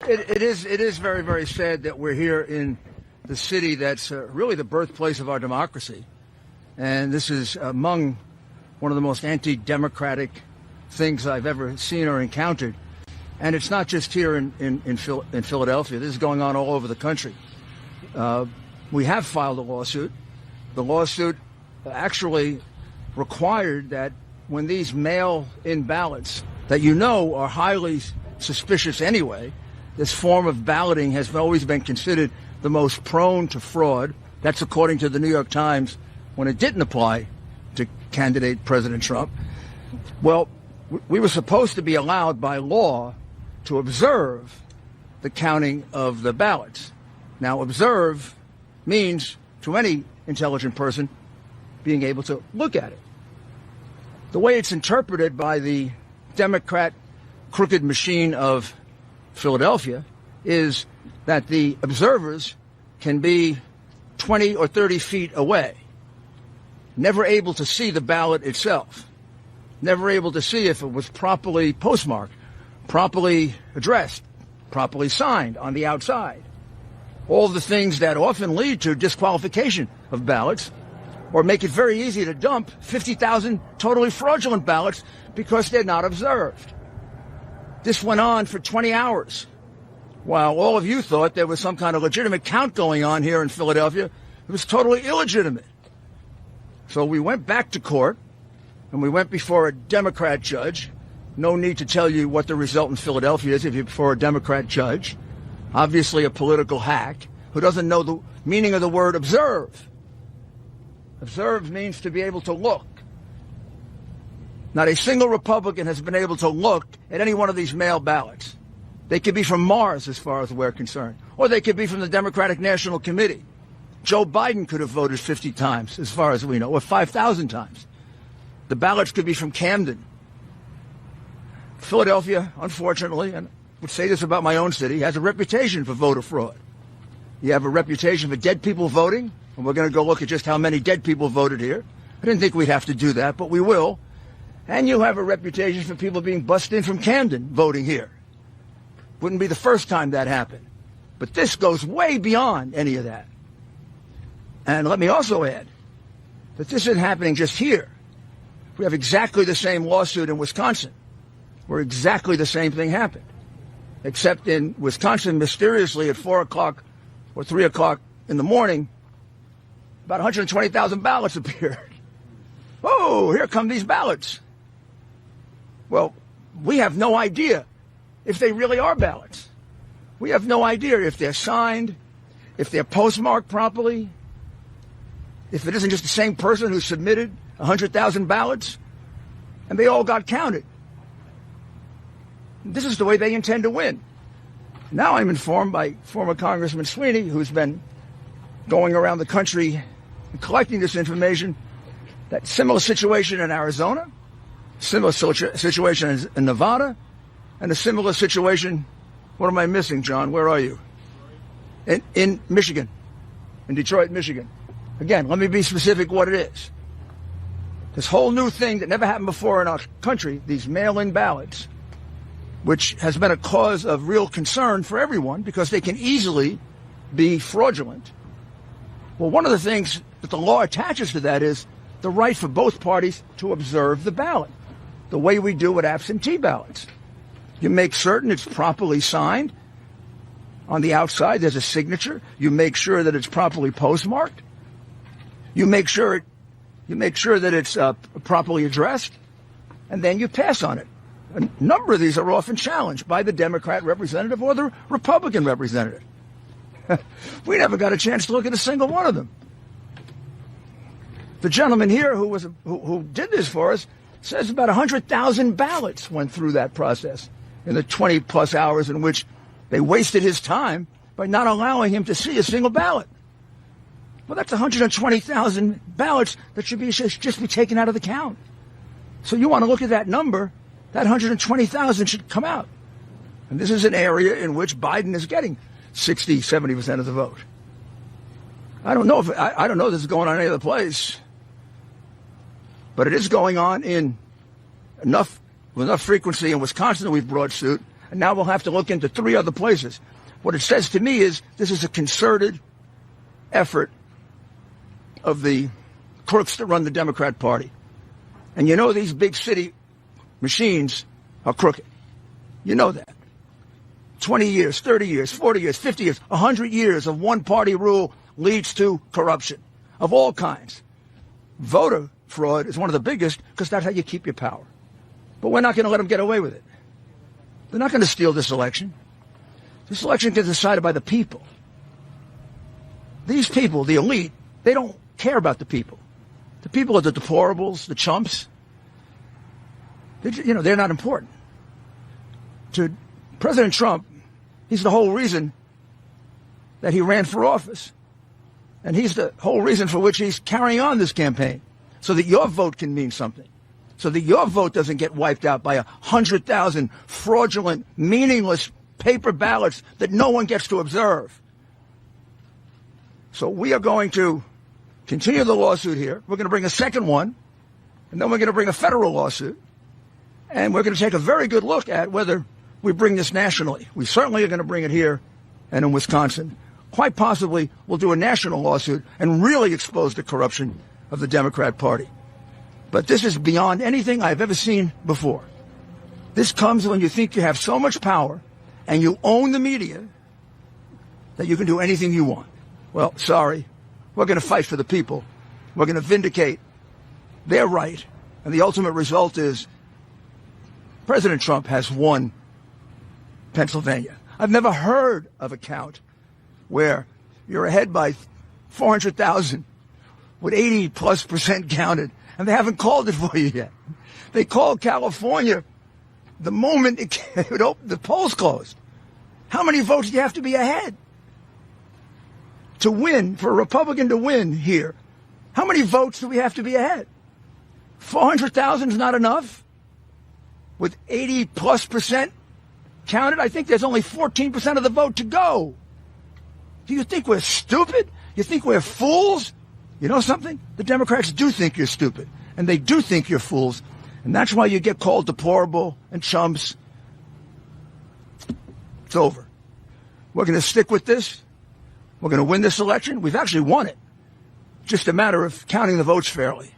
It is very, very sad that we're here in the city that's really the birthplace of our democracy. And this is among one of the most anti-democratic things I've ever seen or encountered. And it's not just here in Philadelphia. This is going on all over the country. We have filed a lawsuit. The lawsuit actually required that when these mail-in ballots that you know are highly suspicious anyway, this form of balloting has always been considered the most prone to fraud. That's according to the New York Times when it didn't apply to candidate President Trump. Well, we were supposed to be allowed by law to observe the counting of the ballots. Now, observe means, to any intelligent person, being able to look at it. The way it's interpreted by the Democrat crooked machine of Philadelphia is that the observers can be 20 or 30 feet away, never able to see the ballot itself, never able to see if it was properly postmarked, properly addressed, properly signed on the outside. All the things that often lead to disqualification of ballots or make it very easy to dump 50,000 totally fraudulent ballots because they're not observed. This went on for 20 hours. While all of you thought there was some kind of legitimate count going on here in Philadelphia, it was totally illegitimate. So we went back to court, and we went before a Democrat judge. No need to tell you what the result in Philadelphia is if you're before a Democrat judge. Obviously a political hack who doesn't know the meaning of the word observe. Observe means to be able to look. Not a single Republican has been able to look at any one of these mail ballots. They could be from Mars, as far as we're concerned, or they could be from the Democratic National Committee. Joe Biden could have voted 50 times, as far as we know, or 5,000 times. The ballots could be from Camden. Philadelphia, unfortunately, and I would say this about my own city, has a reputation for voter fraud. You have a reputation for dead people voting, and we're going to go look at just how many dead people voted here. I didn't think we'd have to do that, but we will. And you have a reputation for people being bussed in from Camden voting here. Wouldn't be the first time that happened. But this goes way beyond any of that. And let me also add that this isn't happening just here. We have exactly the same lawsuit in Wisconsin, where exactly the same thing happened. Except in Wisconsin, mysteriously at 4 o'clock or 3 o'clock in the morning, about 120,000 ballots appeared. Oh, here come these ballots. Well, we have no idea if they really are ballots. We have no idea if they're signed, if they're postmarked properly, if it isn't just the same person who submitted 100,000 ballots, and they all got counted. This is the way they intend to win. Now I'm informed by former Congressman Sweeney, who's been going around the country and collecting this information, that similar situation in Arizona, similar situation in Nevada, and a similar situation, what am I missing, John? Where are you? In Michigan, in Detroit, Michigan. Again, let me be specific what it is. This whole new thing that never happened before in our country, these mail-in ballots, which has been a cause of real concern for everyone because they can easily be fraudulent. Well, one of the things that the law attaches to that is the right for both parties to observe the ballot, the way we do with absentee ballots. You make certain it's properly signed. On the outside, there's a signature. You make sure that it's properly postmarked. You make sure that it's properly addressed, and then you pass on it. A number of these are often challenged by the Democrat representative or the Republican representative. We never got a chance to look at a single one of them. The gentleman here who did this for us says about 100,000 ballots went through that process in the 20-plus hours in which they wasted his time by not allowing him to see a single ballot. Well, that's 120,000 ballots that should just be taken out of the count. So you want to look at that number, that 120,000 should come out. And this is an area in which Biden is getting 60, 70% of the vote. I don't know if this is going on any other place, but it is going on in with enough frequency in Wisconsin that we've brought suit, and now we'll have to look into 3 other places. What it says to me is this is a concerted effort of the crooks that run the Democrat Party. And you know these big city machines are crooked. You know that. 20 years, 30 years, 40 years, 50 years, 100 years of one-party rule leads to corruption of all kinds. Voter fraud is one of the biggest because that's how you keep your power. But we're not going to let them get away with it. They're not going to steal this election. This election gets decided by the people. These people, the elite, they don't care about the people. The people are the deplorables, the chumps. They're not important. To President Trump, he's the whole reason that he ran for office. And he's the whole reason for which he's carrying on this campaign, so that your vote can mean something, so that your vote doesn't get wiped out by 100,000 fraudulent, meaningless paper ballots that no one gets to observe. So we are going to continue the lawsuit here. We're going to bring a second one, and then we're going to bring a federal lawsuit. And we're going to take a very good look at whether we bring this nationally. We certainly are going to bring it here and in Wisconsin. Quite possibly we'll do a national lawsuit and really expose the corruption of the Democrat Party. But this is beyond anything I've ever seen before. This comes when you think you have so much power and you own the media that you can do anything you want. Well, sorry. We're going to fight for the people. We're going to vindicate their right. And the ultimate result is President Trump has won Pennsylvania. I've never heard of a count where you're ahead by 400,000 with 80+% counted, and they haven't called it for you yet. They called California the moment the polls closed. How many votes do you have to be ahead to win, for a Republican to win here? How many votes do we have to be ahead? 400,000 is not enough? With 80+% counted, I think there's only 14% of the vote to go. Do you think we're stupid? You think we're fools? You know something? The Democrats do think you're stupid, and they do think you're fools, and that's why you get called deplorable and chumps. It's over. We're going to stick with this. We're going to win this election. We've actually won it. Just a matter of counting the votes fairly.